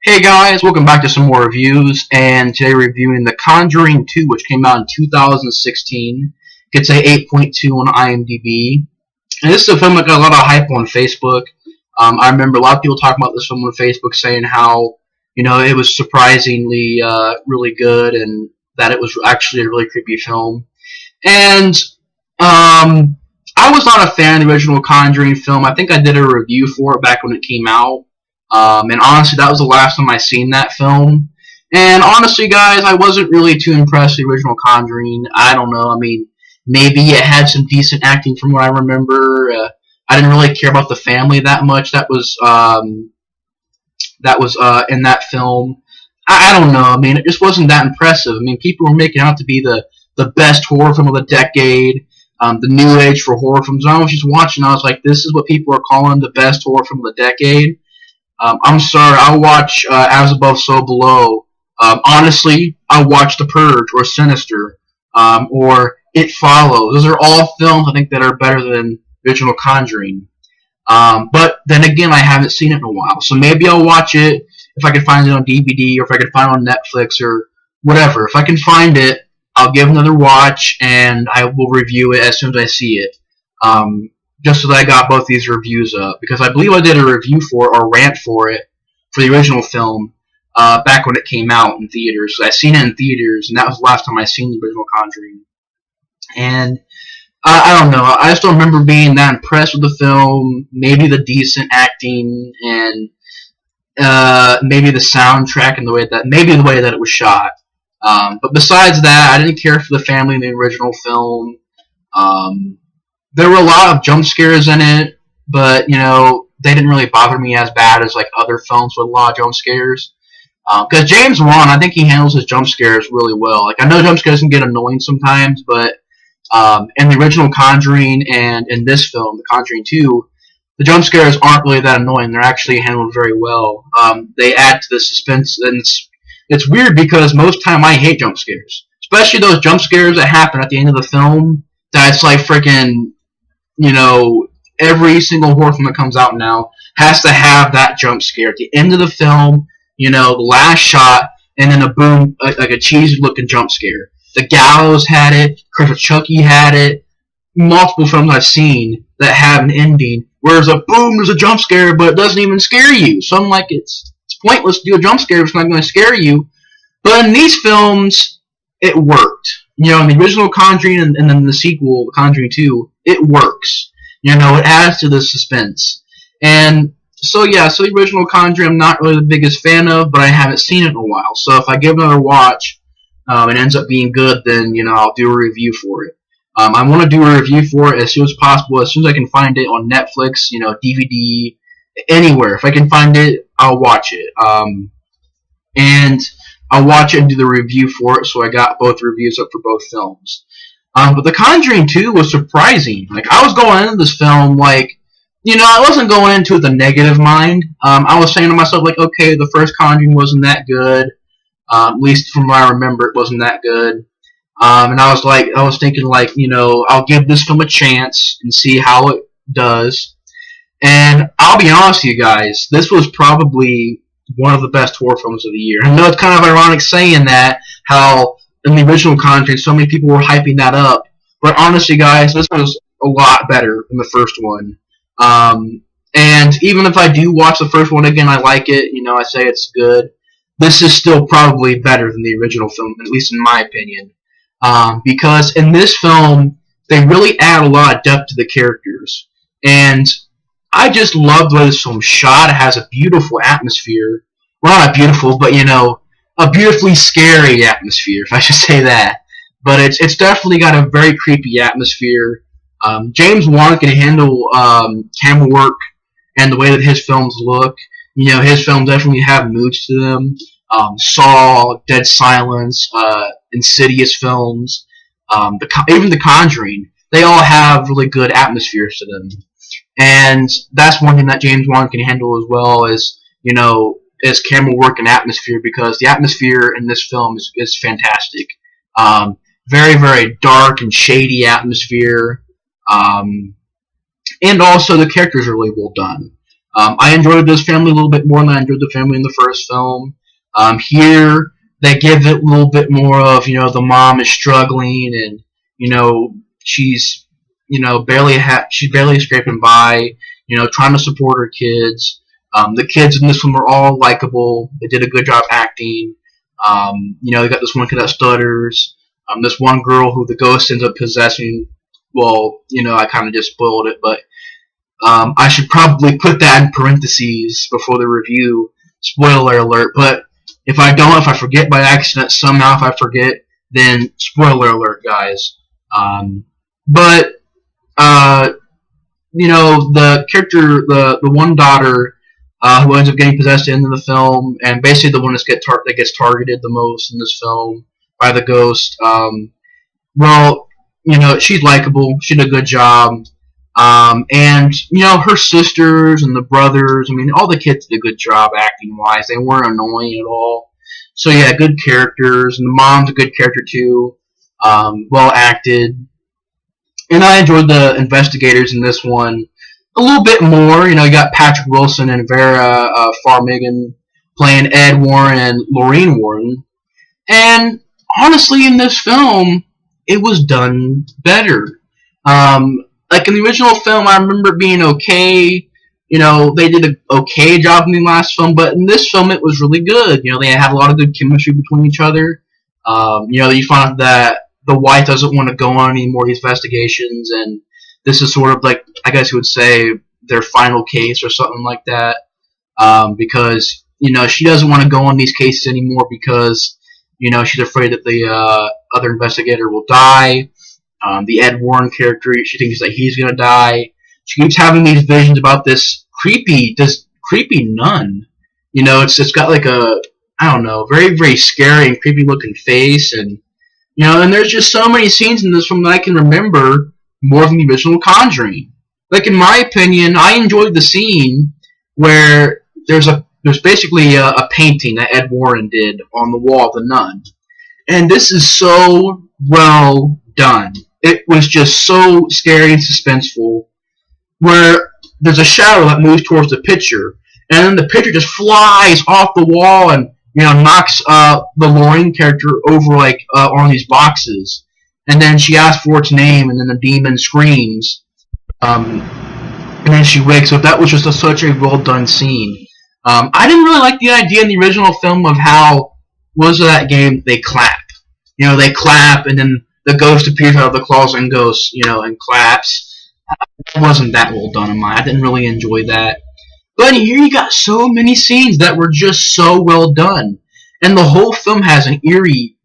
Hey guys, welcome back to some more reviews, and today we're reviewing The Conjuring 2, which came out in 2016. Gets a 8.2 on IMDb. And this is a film that got a lot of hype on Facebook. I remember a lot of people talking about this film on Facebook saying how, it was surprisingly really good and that it was actually a really creepy film. And I was not a fan of the original Conjuring film. I think I did a review for it back when it came out. And honestly, that was the last time I seen that film. And honestly, guys, I wasn't really too impressed with the original Conjuring. I don't know. I mean, maybe it had some decent acting from what I remember. I didn't really care about the family that much. That was in that film. I don't know. I mean, it just wasn't that impressive. I mean, people were making out to be the best horror film of the decade, the new age for horror films. And I was just watching. I was like, this is what people are calling the best horror film of the decade. I'm sorry, I'll watch As Above, So Below. Honestly, I'll watch The Purge or Sinister or It Follows. Those are all films I think that are better than original Conjuring. But then again, I haven't seen it in a while, so maybe I'll watch it if I can find it on DVD or if I can find it on Netflix or whatever. If I can find it, I'll give it another watch and I will review it as soon as I see it. Just so that I got both these reviews up, because I believe I did a review for it, or rant for it, for the original film, back when it came out in theaters. So I seen it in theaters, and that was the last time I seen the original Conjuring. And I don't know, I just don't remember being that impressed with the film. Maybe the decent acting and maybe the soundtrack and maybe the way that it was shot. But besides that, I didn't care for the family in the original film. There were a lot of jump scares in it, but they didn't really bother me as bad as like other films with a lot of jump scares. Because James Wan, I think he handles his jump scares really well. Like, I know jump scares can get annoying sometimes, but in the original Conjuring and in this film, The Conjuring 2, the jump scares aren't really that annoying. They're actually handled very well. They add to the suspense, and it's weird because most time I hate jump scares, especially those jump scares that happen at the end of the film. That's like freaking. Every single horror film that comes out now has to have that jump scare at the end of the film, the last shot, and then a boom, like a cheesy-looking jump scare. The Gallows had it, Curse of Chucky had it, multiple films I've seen that have an ending where there's a boom, there's a jump scare, but it doesn't even scare you. So I'm like, it's pointless to do a jump scare if it's not going to scare you. But in these films, it worked. In the original Conjuring and then the sequel, The Conjuring 2, it works. It adds to the suspense. And so the original Conjuring I'm not really the biggest fan of, but I haven't seen it in a while. So if I give another watch, it ends up being good, then, I'll do a review for it. I want to do a review for it as soon as possible, as soon as I can find it on Netflix, DVD, anywhere. If I can find it, I'll watch it. And I'll watch it and do the review for it, so I got both reviews up for both films. But The Conjuring 2 was surprising. Like, I was going into this film, like, I wasn't going into it with a negative mind. I was saying to myself, like, okay, the first Conjuring wasn't that good. At least from what I remember, it wasn't that good. And I was thinking, like, I'll give this film a chance and see how it does. And I'll be honest with you guys, this was probably one of the best horror films of the year. I know it's kind of ironic saying that, how in the original Conjuring so many people were hyping that up, but honestly, guys, this was a lot better than the first one. And even if I do watch the first one again, I like it, I say it's good, this is still probably better than the original film, at least in my opinion. Because in this film, they really add a lot of depth to the characters. And I just love the way this film's shot. It has a beautiful atmosphere. Well, not beautiful, but, a beautifully scary atmosphere, if I should say that. But it's definitely got a very creepy atmosphere. James Wan can handle camera work and the way that his films look. His films definitely have moods to them. Saw, Dead Silence, Insidious films, even The Conjuring, they all have really good atmospheres to them. And that's one thing that James Wan can handle as well as, as camera work and atmosphere, because the atmosphere in this film is fantastic. Very, very dark and shady atmosphere. And also the characters are really well done. I enjoyed this family a little bit more than I enjoyed the family in the first film. Here, they give it a little bit more of, the mom is struggling, and, she's, she's barely scraping by, trying to support her kids. The kids in this one were all likable. They did a good job acting. You got this one kid that stutters. This one girl who the ghost ends up possessing. Well, I kind of just spoiled it, but I should probably put that in parentheses before the review. Spoiler alert. But if I forget by accident, somehow if I forget, then spoiler alert, guys. But the character, the one daughter who ends up getting possessed at the end of the film, and basically the one that gets targeted the most in this film by the ghost. Well, she's likable. She did a good job. And her sisters and the brothers. I mean, all the kids did a good job acting wise. They weren't annoying at all. So yeah, good characters, and the mom's a good character too. Well acted. And I enjoyed the investigators in this one a little bit more. You got Patrick Wilson and Vera Farmiga playing Ed Warren and Lorraine Warren. And honestly, in this film, it was done better. Like in the original film, I remember it being okay. They did an okay job in the last film, but in this film, it was really good. They had a lot of good chemistry between each other. You find out that the wife doesn't want to go on any more of these investigations, and this is sort of like, I guess you would say, their final case or something like that. Because, she doesn't want to go on these cases anymore because, she's afraid that the other investigator will die. The Ed Warren character, she thinks that he's going to die. She keeps having these visions about this creepy nun. It's got like a, I don't know, very, very scary and creepy looking face, and and there's just so many scenes in this film that I can remember more than the original Conjuring. Like, in my opinion, I enjoyed the scene where there's basically a painting that Ed Warren did on the wall of the nun. And this is so well done. It was just so scary and suspenseful, where there's a shadow that moves towards the picture, and then the picture just flies off the wall and knocks the Lorraine character over on these boxes, and then she asks for its name, and then the demon screams, and then she wakes up. That was just such a well done scene. I didn't really like the idea in the original film of how, what was that game? They clap. They clap, and then the ghost appears out of the closet and goes, and claps. It wasn't that well done in mine. I didn't really enjoy that. But here you got so many scenes that were just so well done. And the whole film has an eerie,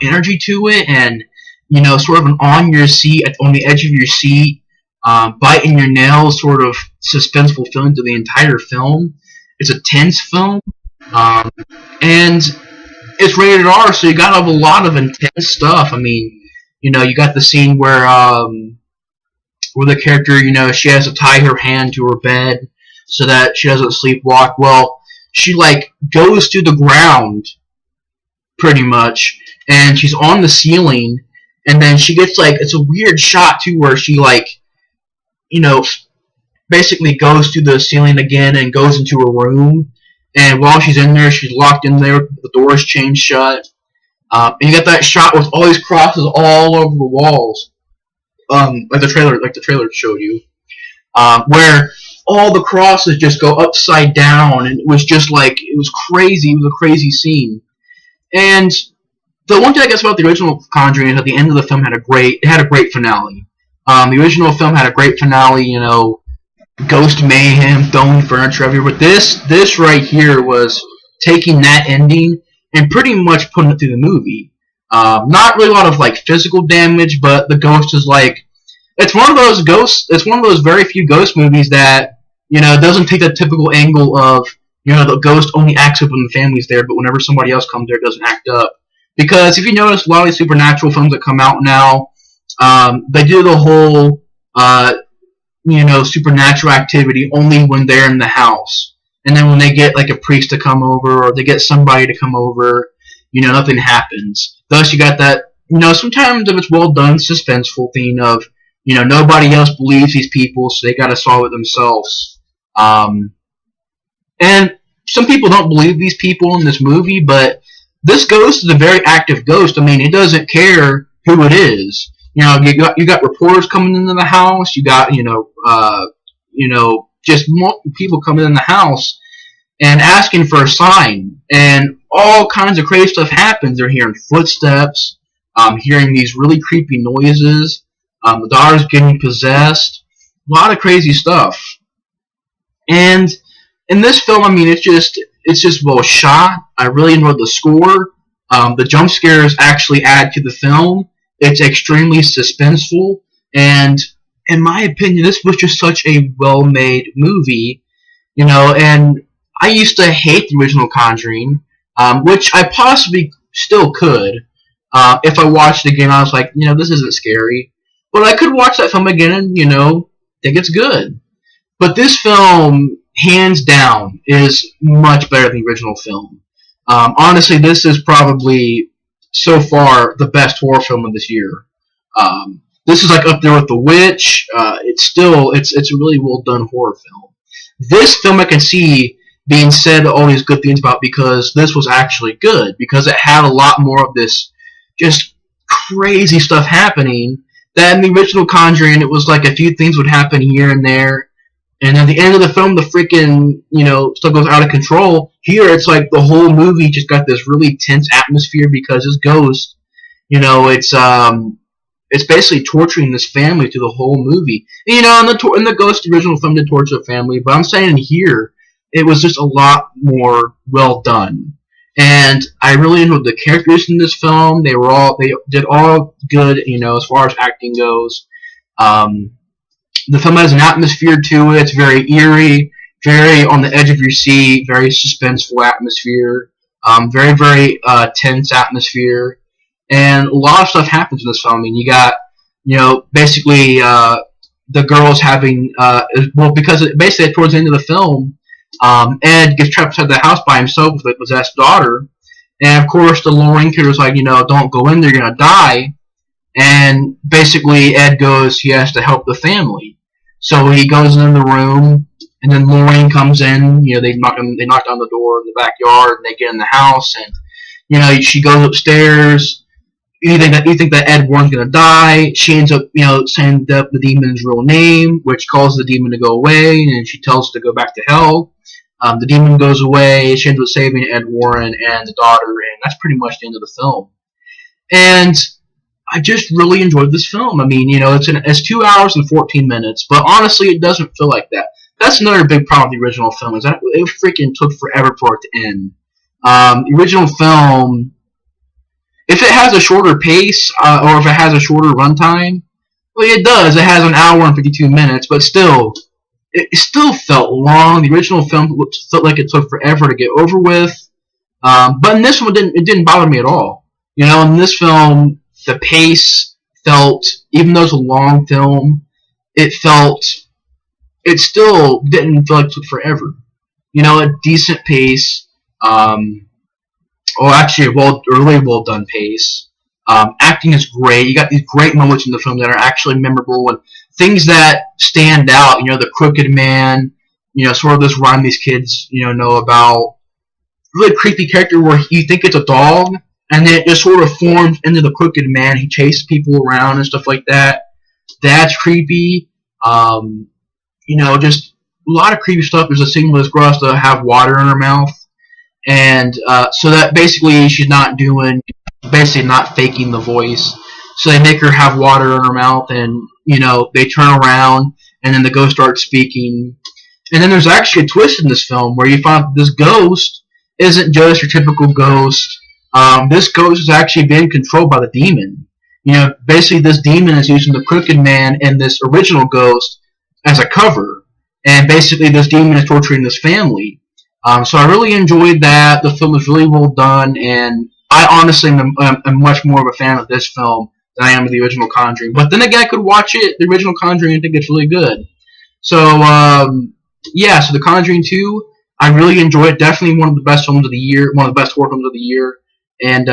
energy to it, and, sort of an on the edge of your seat, biting your nails, sort of suspenseful feeling to the entire film. It's a tense film, and it's rated R, so you got a lot of intense stuff. I mean, you got the scene where the character, she has to tie her hand to her bed so that she doesn't sleepwalk. Well, she goes to the ground, pretty much, and she's on the ceiling, and then she gets it's a weird shot too, where she basically goes to the ceiling again and goes into her room, and while she's in there, she's locked in there, the door's chained shut, and you got that shot with all these crosses all over the walls, like the trailer showed you, where all the crosses just go upside down, and it was just it was crazy. It was a crazy scene. And the one thing I guess about the original Conjuring is at the end of the film had a great finale. The original film had a great finale, ghost mayhem, throwing furniture everywhere. But this right here was taking that ending and pretty much putting it through the movie. Not really a lot of physical damage, but the ghost is it's one of those ghosts. It's one of those very few ghost movies that doesn't take the typical angle of the ghost only acts up when the family's there, but whenever somebody else comes there, it doesn't act up. Because if you notice, a lot of these supernatural films that come out now, they do the whole supernatural activity only when they're in the house, and then when they get a priest to come over or they get somebody to come over, nothing happens. Thus, you got that. Sometimes if it's well done, suspenseful thing of nobody else believes these people, so they got to solve it themselves. Um, and some people don't believe these people in this movie, but this ghost is a very active ghost. I mean, it doesn't care who it is. You know, you got reporters coming into the house. You got just multiple people coming in the house and asking for a sign, and all kinds of crazy stuff happens. They're hearing footsteps, hearing these really creepy noises. The daughter's getting possessed. A lot of crazy stuff. And in this film, I mean, it's just well shot. I really enjoyed the score. The jump scares actually add to the film. It's extremely suspenseful, and in my opinion, this was just such a well-made movie. And I used to hate the original Conjuring, which I possibly still could. If I watched it again, I was like, this isn't scary. But I could watch that film again and, think it's good. But this film, hands down, is much better than the original film. Honestly, this is probably, so far, the best horror film of this year. This is like up there with The Witch. It's a really well done horror film. This film I can see being said all these good things about because this was actually good, because it had a lot more of this just crazy stuff happening. That in the original Conjuring, it was like a few things would happen here and there, and at the end of the film, the freaking stuff goes out of control. Here, it's like the whole movie just got this really tense atmosphere because this ghost, it's basically torturing this family through the whole movie. And the Ghost original film did torture the family, but I'm saying here it was just a lot more well done. And I really enjoyed the characters in this film. They did all good, as far as acting goes. The film has an atmosphere to it. It's very eerie, very on the edge of your seat, very suspenseful atmosphere, very, very tense atmosphere. And a lot of stuff happens in this film. I mean, you got, basically the girls having, because basically towards the end of the film, Ed gets trapped inside the house by himself with a possessed daughter. And of course, the Lorraine kid's like, don't go in there, you're going to die. And basically, Ed goes, he has to help the family. So he goes in the room, and then Lorraine comes in. They knock on the door in the backyard, and they get in the house, and she goes upstairs. You think that Ed Warren's gonna die. She ends up, saying the demon's real name, which causes the demon to go away, and she tells her to go back to hell. The demon goes away. She ends up saving Ed Warren and the daughter, and that's pretty much the end of the film. And I just really enjoyed this film. I mean, it's 2 hours and 14 minutes, but honestly, it doesn't feel like that. That's another big problem with the original film, is that it freaking took forever for it to end. The original film, if it has a shorter pace, or if it has a shorter runtime, well, it does. It has an hour and 52 minutes, but still, it still felt long. The original film felt like it took forever to get over with. But in this one, it didn't bother me at all. In this film, the pace felt, even though it's a long film, it still didn't feel like it took forever. A decent pace, actually a really well done pace. Acting is great. You got these great moments in the film that are actually memorable, and things that stand out. The Crooked Man, sort of this rhyme these kids, know about. Really creepy character where you think it's a dog, and then it just sort of forms into the Crooked Man. He chases people around and stuff like that. That's creepy. Just a lot of creepy stuff. There's a scene where this girl has to have water in her mouth. And so that basically she's not faking the voice. So they make her have water in her mouth, and, they turn around, and then the ghost starts speaking. And then there's actually a twist in this film where you find this ghost isn't just your typical ghost. This ghost is actually being controlled by the demon. Basically this demon is using the Crooked Man and this original ghost as a cover. And basically this demon is torturing this family. So I really enjoyed that. The film was really well done, and I honestly am much more of a fan of this film than I am of the original Conjuring. But then again, I could watch the original Conjuring, and think it's really good. So, so The Conjuring 2, I really enjoyed it. Definitely one of the best films of the year, one of the best horror films of the year. And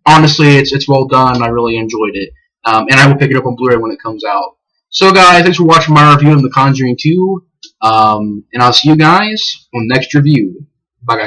honestly, it's well done. I really enjoyed it. And I will pick it up on Blu-ray when it comes out. So, guys, thanks for watching my review of The Conjuring 2. And I'll see you guys on the next review. Bye, guys.